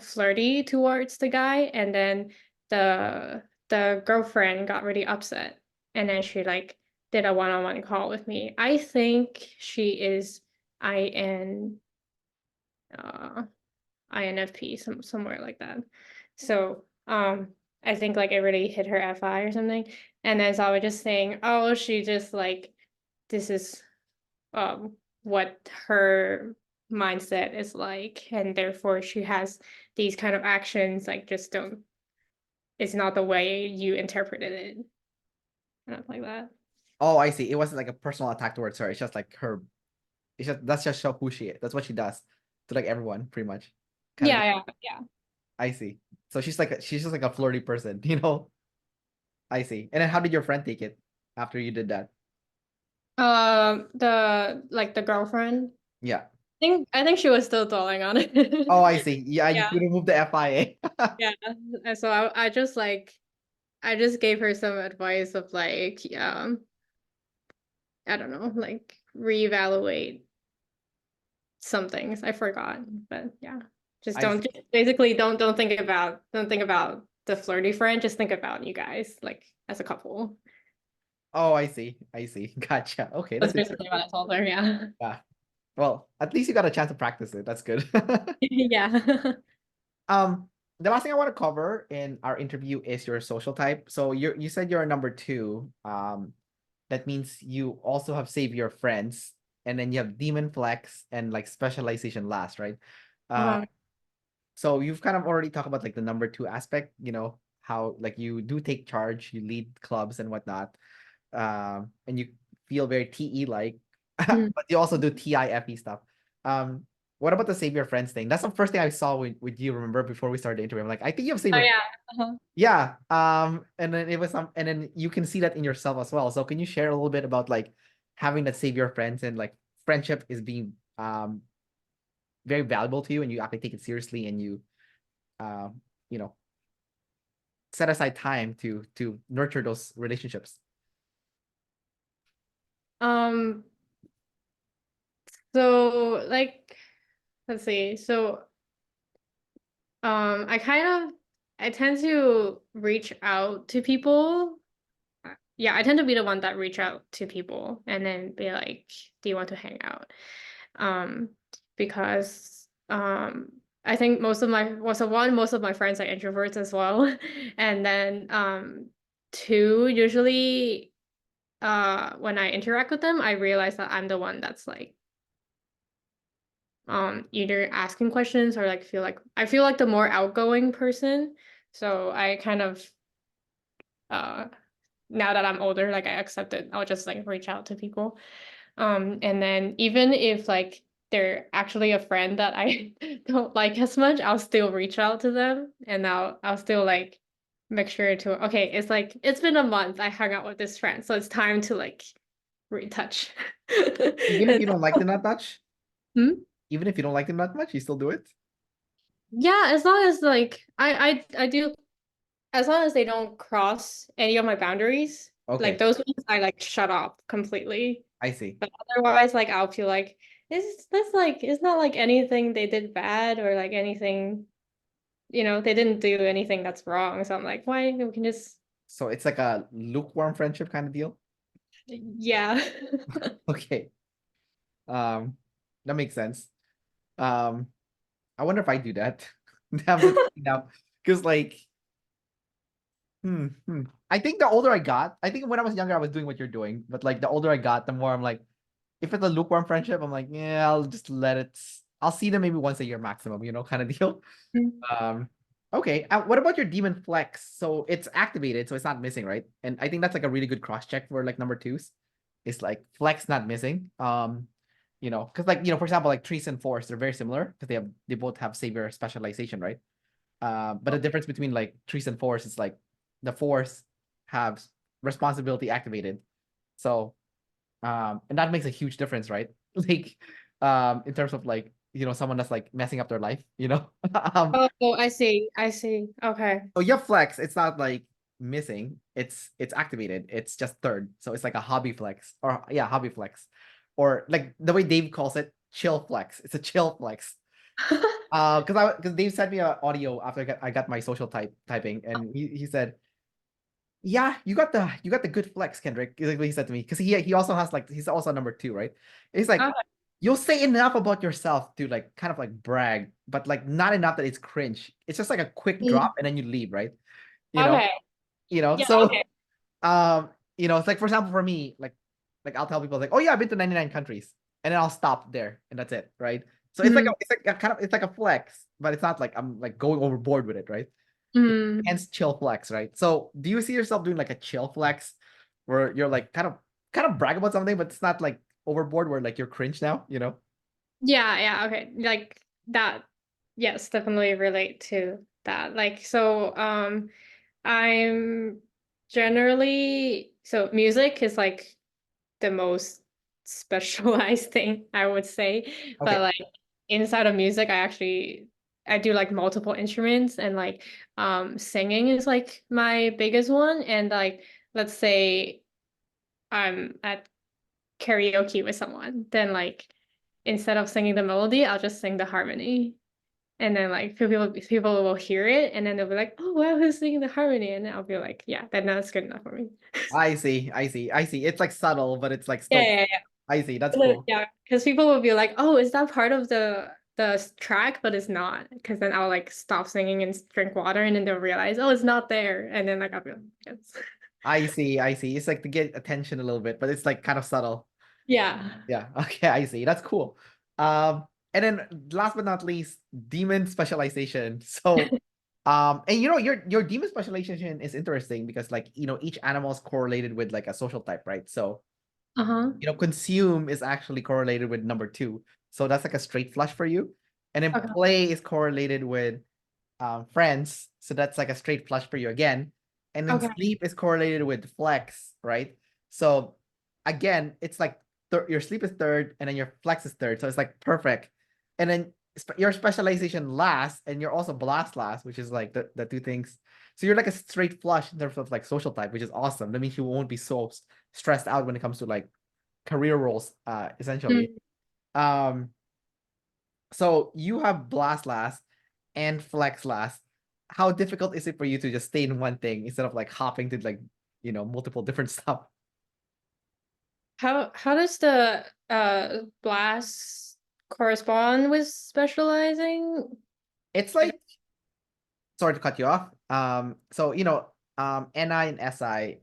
flirty towards the guy, and then the girlfriend got really upset, and then she like did a one-on-one call with me. I think she is IN uh INFP, somewhere like that. So I think like it really hit her FI or something. And then so I was just saying, oh, she just like this is what her mindset is like, and therefore she has these kind of actions, like just don't it's not the way you interpreted it. Not like that. Oh, I see. It wasn't like a personal attack towards her. It's just like her. It's just that's just show who she is. That's what she does to like everyone, pretty much. Kind of. Yeah. I see. So she's just like a flirty person, you know. I see. And then how did your friend take it after you did that? The girlfriend. Yeah. I think she was still dwelling on Oh, it. I see. Yeah, you Yeah. could remove the FIA. Yeah. And so I just gave her some advice of like, I don't know, like reevaluate some things. I forgot, but yeah. Just I don't see. just basically don't think about the flirty friend, just think about you guys like as a couple. Oh, I see. I see. Gotcha. Okay, That's that's basically interesting. what I told her, yeah. Yeah. Well, at least you got a chance to practice it. That's good. Yeah. Um, the last thing I want to cover in our interview is your social type. So you said you're a number two. That means you also have save your friends, and then you have demon flex and like specialization last, right? Uh, Uh-huh. so you've kind of already talked about like the number two aspect, you know, how like you do take charge, you lead clubs and whatnot, and you feel very TE like, Mhm. but you also do TIFE stuff. Um, what about the save your friends thing? That's the first thing I saw with you. Remember before we started the interview, I'm like, I think you have save Oh your yeah. Uh-huh. yeah. And then it was some, and then you can see that in yourself as well. So can you share a little bit about like having that save your friends and like friendship is being very valuable to you and you actually take it seriously and you um you know set aside time to nurture those relationships. Um, so like let's see. So I kind of I tend to reach out to people. Yeah, I tend to be the one that reach out to people and then be like, "Do you want to hang out?" Um, because I think most of my friends are introverts as well, and then two, usually when I interact with them, I realize that I'm the one that's like either asking questions or like I feel like the more outgoing person. So I kind of uh now that I'm older, like I accept it. I'll just like reach out to people. And then even if like they're actually a friend that I don't like as much, I'll still reach out to them and I'll still like make sure to okay, it's like it's been a month I hung out with this friend, so it's time to like retouch. Even if you don't like them that much, Hmm? even if you don't like them that much, you still do it. Yeah, as long as like I do as long as they don't cross any of my boundaries, like Okay, those ones I like shut off completely. I see. But otherwise, like I'll feel like this like it's not like anything they did bad or like anything, they didn't do anything that's wrong. So I'm like, why we can just So it's like a lukewarm friendship kind of deal. yeah. Okay. Um, that makes sense. Um, I wonder if I do that. I'm just now because like I think the older I got, I think when I was younger, I was doing what you're doing, but like the older I got, the more I'm like, if it's a lukewarm friendship, I'm like, yeah, I'll just let it. I'll see them maybe once a year maximum, kind of deal. Um, okay. What about your demon flex? So it's activated, so it's not missing, right? And I think that's like a really good cross check for like number twos. It's like flex not missing. you know, because like, you know, for example, like trees and forests, they're very similar because they both have savior specialization, right? But the difference between like trees and forests is like the forest have responsibility activated. So and that makes a huge difference, right? Like in terms of like, you know, someone that's like messing up their life, you know. Oh, I see. I see. Okay. So your flex, it's not like missing, it's activated. It's just third. So it's like a hobby flex, or yeah, hobby flex. Or like the way Dave calls it, chill flex. It's a chill flex. Because Dave sent me an audio after I got my social typing, and he said, "Yeah, you got the good flex, Kendrick." Is like what he said to me, because he also has like he's also number two, right? He's like, Okay. you'll say enough about yourself to like kind of like brag, but like not enough that it's cringe. It's just like a quick Mm, drop, and then you leave, right? You know, okay. you know. Yeah, So okay. you know, it's like for example for me, like I'll tell people like, oh yeah, I've been to 99 countries, and then I'll stop there, and that's it, right? So Mhm. it's like a kind of it's like a flex, but it's not like I'm like going overboard with it, right? Mm. Hence chill flex, right? So do you see yourself doing like a chill flex where you're like kind of brag about something, but it's not like overboard where like you're cringe now, you know? Yeah, yeah, okay. Like that, yes, definitely relate to that. Like, so I'm generally, so music is like the most specialized thing, I would say. But Okay. like inside of music, I do like multiple instruments, and like singing is like my biggest one. And like let's say I'm at karaoke with someone, then like instead of singing the melody, I'll just sing the harmony. And then like people will hear it, and then they'll be like, "Oh wow, who's singing the harmony?" And then I'll be like, "Yeah, then that's good enough for me." I see. It's like subtle, but it's like Yeah, still yeah, yeah. I see. That's cool. Yeah, because people will be like, "Oh, is that part of the track?" But it's not. Because then I'll like stop singing and drink water, and then they'll realize, "Oh, it's not there." And then like I'll be like, "Yes." I see. I see. It's like to get attention a little bit, but it's like kind of subtle. Yeah. Yeah. Okay, I see. That's cool. And then last but not least, demon specialization. So, and you know, your demon specialization is interesting because like, you know, each animal is correlated with like a social type, right? So, Uh-huh. you know, consume is actually correlated with number two. So that's like a straight flush for you. And then Okay. play is correlated with friends. So that's like a straight flush for you again. And then Okay. sleep is correlated with flex, right? So again, it's like your sleep is third and then your flex is third. So it's like perfect. And then your specialization last and you're also blast last, which is like the two things. So you're like a straight flush in terms of like social type, which is awesome. That means you won't be so stressed out when it comes to like career roles, essentially. Mm. Um, so you have blast last and flex last. How difficult is it for you to just stay in one thing instead of like hopping to like, you know, multiple different stuff? How does the blast correspond with specializing? It's Like, like, sorry to cut you off. So you know, NI and SI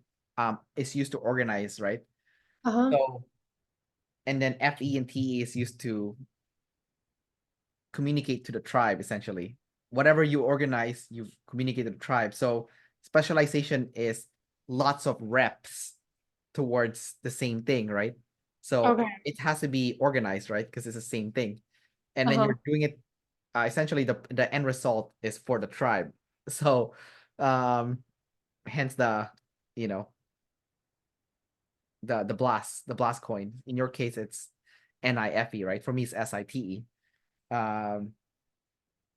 is used to organize, right? uh-huh. So and then FE and TE is used to communicate to the tribe essentially. Whatever you organize, you communicate to the tribe. So specialization is lots of reps towards the same thing, right? So Okay. it has to be organized, right? Because it's the same thing. And then Uh-huh. you're doing it essentially the end result is for the tribe. So hence the you know the blast coin. In your case, it's NIFE, right? For me, it's SITE. Um,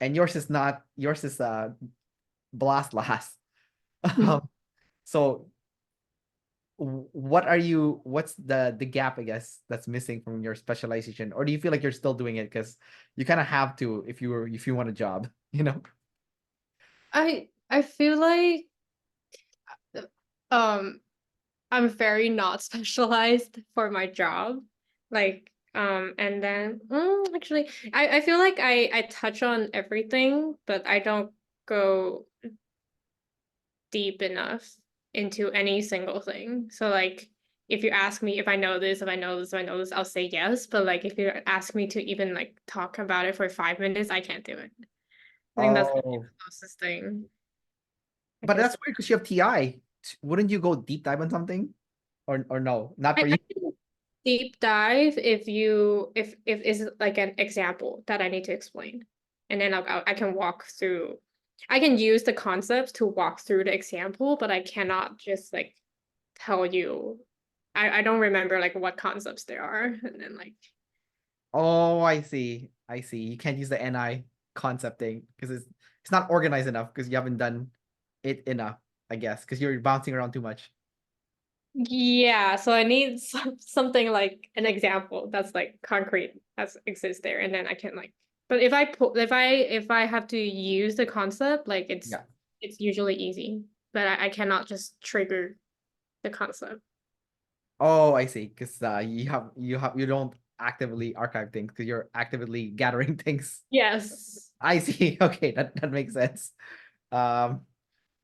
and yours is not yours is blast last. Mhm. So what's the gap, I guess, that's missing from your specialization? Or do you feel like you're still doing it because you kind of have to if you want a job, you know? I feel like um I'm very not specialized for my job. Like, and then actually, I feel like I touch on everything, but I don't go deep enough into any single thing. So like, if you ask me if I know this, if I know this, if I know this, I'll say yes. But like, if you ask me to even like talk about it for 5 minutes, I can't do it. I think that's the Oh, closest thing I but can that's say. weird because you have TI. Wouldn't you go deep dive on something? Or no, not for I you? deep dive if is like an example that I need to explain, and then I can walk through. I can use the concepts to walk through the example, but I cannot just like tell you. I don't remember like what concepts there are, and then like Oh, I see. I see. You can't use the NI concept thing because it's not organized enough because you haven't done it enough, I guess, because you're bouncing around too much. yeah. So I need something like an example that's like concrete that exists there, and then I can like. But if I have to use the concept, like Yeah. it's usually easy, but I cannot just trigger the concept. Oh, I see. Because you don't actively archive things because you're actively gathering things. Yes. I see. Okay, that makes sense. Um,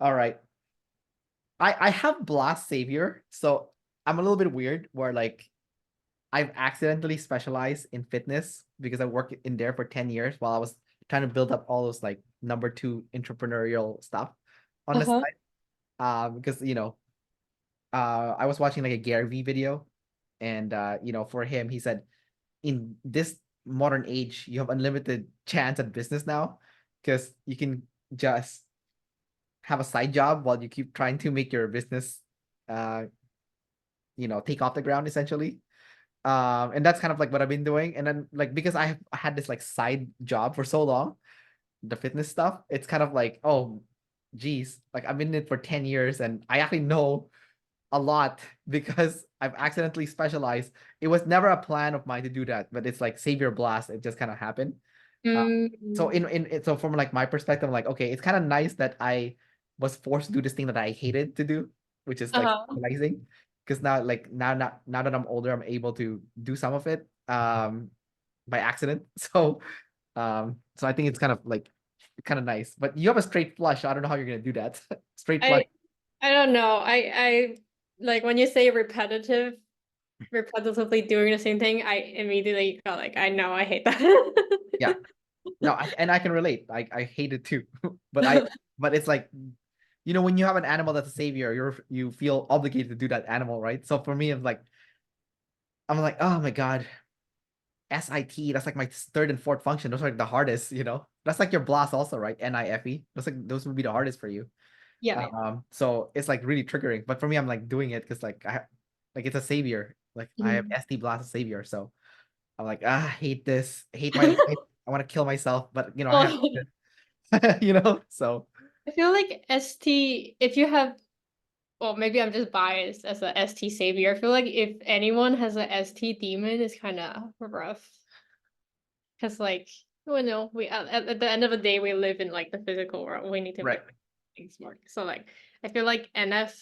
all right. I have Blast Savior, so I'm a little bit weird where like I've accidentally specialized in fitness because I worked in there for 10 years while I was trying to build up all those like number two entrepreneurial stuff on the Uh-huh. side. Because I was watching like a Gary V video, and for him, he said in this modern age, you have unlimited chance at business now because you can just have a side job while you keep trying to make your business uh take off the ground essentially. And that's kind of like what I've been doing. And then like because I have had this like side job for so long, the fitness stuff, it's kind of like, oh geez, like I've been in it for 10 years and I actually know a lot because I've accidentally specialized. It was never a plan of mine to do that, but it's like Savior Blast, it just kind of happened. So Mm, so from like my perspective, I'm like, okay, it's kind of nice that I was forced to do this thing that I hated to do, which is like uh-huh. socializing. Because now that I'm older, I'm able to do some of it by accident. So I think it's kind of nice. But you have a straight flush. I don't know how you're gonna do that. Straight flush. I I don't know. I like when you say repetitively doing the same thing, I immediately got like, I know I hate that. Yeah. No, and I can relate. I hate it too. But but it's like when you have an animal that's a savior, you feel obligated to do that animal, right? So for me, it's like I'm like, oh my God, SIT, that's like my third and fourth function. Those are like the hardest. That's like your blast also, right? NIFE. Those would be the hardest for you. Yeah, yeah. So it's like really triggering. But for me, I'm like doing it because like it's a savior. Like I have Mhm. ST blast savior. So I'm like, I hate this, I hate my life. I want to kill myself, but I have Well, So I feel like ST, if you have, well, maybe I'm just biased as a ST savior. I feel like if anyone has a ST demon, it's kind of rough. Because, like, we at the end of the day, we live in like the physical world. We need to right. make things work. So, like, I feel like NF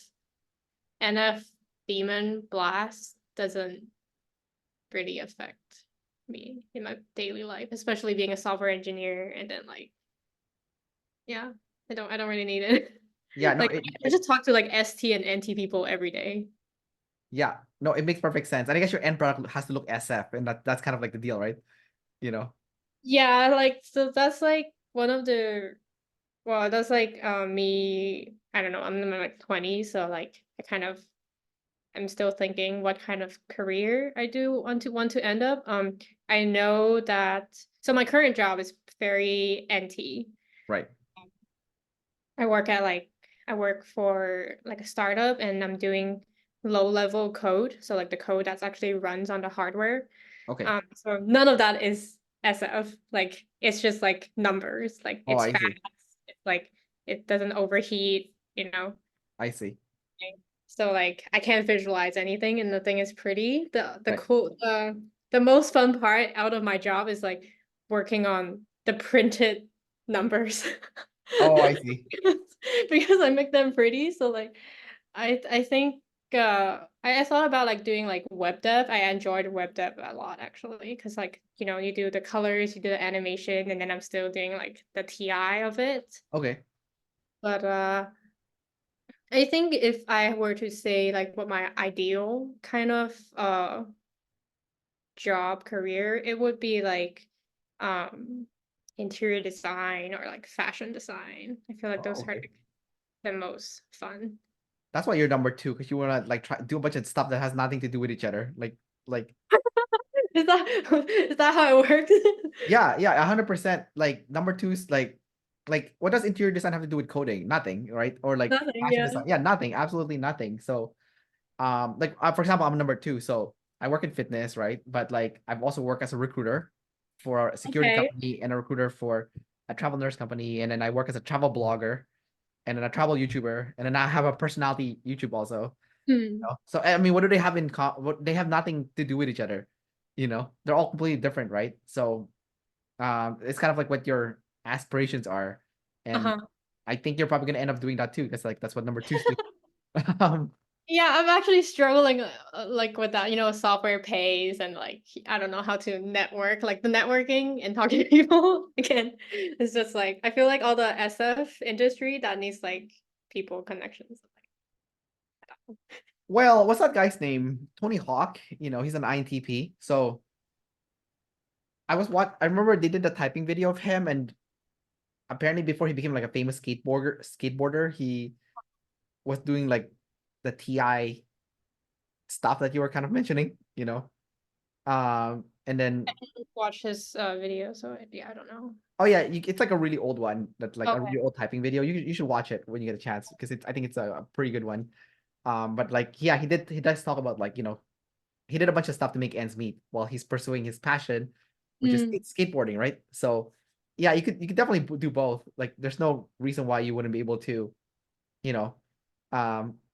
demon blast doesn't really affect me in my daily life, especially being a software engineer. And then, like, yeah, I don't really need it. Yeah, no, Like, I just talk to like ST and NT people every day. yeah, no, it makes perfect sense. And I guess your end product has to look SF, and that's kind of like the deal, right? You know, Yeah, like so that's like one of the well, that's like me, I don't know, I'm in my like 20s, so like I'm still thinking what kind of career I do want to end up. I know that so my current job is very NT. right? I work at like I work for like a startup and I'm doing low level code, so like the code that's actually runs on the hardware. Okay. So none of that is SF. Like it's just like numbers. Like Oh, it's I fast. see. It's like it doesn't overheat, you know. I see. So like I can't visualize anything and the thing is pretty. Right. The most fun part out of my job is like working on the printed numbers. Oh, I see. Because I make them pretty. So like I think I thought about like doing like web dev. I enjoyed web dev a lot actually because like you do the colors, you do the animation, and then I'm still doing like the TI of it. Okay. But I think if I were to say like what my ideal kind of job career, it would be like um interior design or like fashion design. I feel like Oh, those are okay. like the most fun. That's why you're number two because you want to like try do a bunch of stuff that has nothing to do with each other. Like, Like, Is that is that how it works? yeah, 100%. Like number two is like what does interior design have to do with coding? Nothing, right? Or like Nothing, fashion yeah. design? Yeah, nothing, absolutely nothing. So like for example, I'm number two, so I work in fitness, right? But like I've also worked as a recruiter for a security Okay. company and a recruiter for a travel nurse company, and then I work as a travel blogger and then a travel YouTuber, and then I have a personality YouTube also. Hmm. So I mean, what do they have in what they have nothing to do with each other, they're all completely different, right? So it's kind of like what your aspirations are, and Uh-huh. I think you're probably gonna end up doing that too, because like that's what number two's do. um, Yeah, I'm actually struggling like with that, software pays and like I don't know how to network, like the networking and talking to people again. It's just like I feel like all the SF industry that needs like people connections. well, what's that guy's name? Tony Hawk. He's an INTP. So I remember they did the typing video of him, and apparently before he became like a famous skateboarder, he was doing like the TI stuff that you were kind of mentioning, and then Watch his video, so yeah, I don't know. oh yeah, it's like a really old one, that's like a Okay. really old typing video. You should watch it when you get a chance, because I think it's a pretty good one. But like yeah, he does talk about like he did a bunch of stuff to make ends meet while he's pursuing his passion, which is Mm. skateboarding, right? So yeah, you could definitely do both. Like there's no reason why you wouldn't be able to, you know,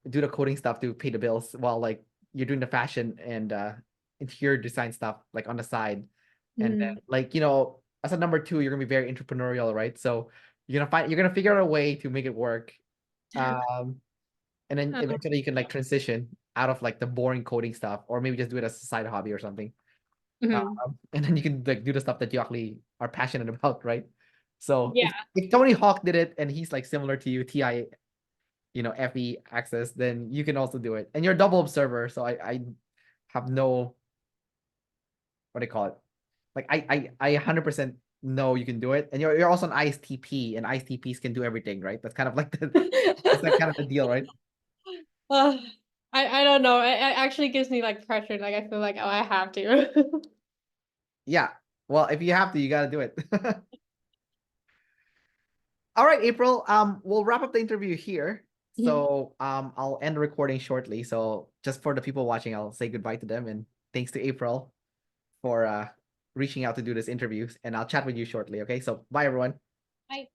do the coding stuff to pay the bills while like you're doing the fashion and interior design stuff like on the side. And then Mm. like, as a number two, you're gonna be very entrepreneurial, right? So you're gonna figure out a way to make it work. Um, and then Uh, eventually you can like transition out of like the boring coding stuff, or maybe just do it as a side hobby or something. mhm. And then you can like do the stuff that you actually are passionate about, right? So Yeah. if Tony Hawk did it and he's like similar to you, TI, FE access, then you can also do it. And you're a double observer, so I have no, what do you call it? Like I 100% know you can do it. And you're also an ISTP, and ISTPs can do everything, right? That's kind of like the that's like kind of the deal, right? Uh, I don't know. It actually gives me like pressure. Like I feel like oh I have to. Yeah. Well, if you have to, you gotta do it. All right, April. We'll wrap up the interview here. Mhm. So I'll end the recording shortly. So just for the people watching, I'll say goodbye to them, and thanks to April for reaching out to do this interview. And I'll chat with you shortly. Okay. So bye everyone. Bye.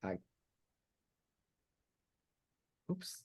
Bye. Oops.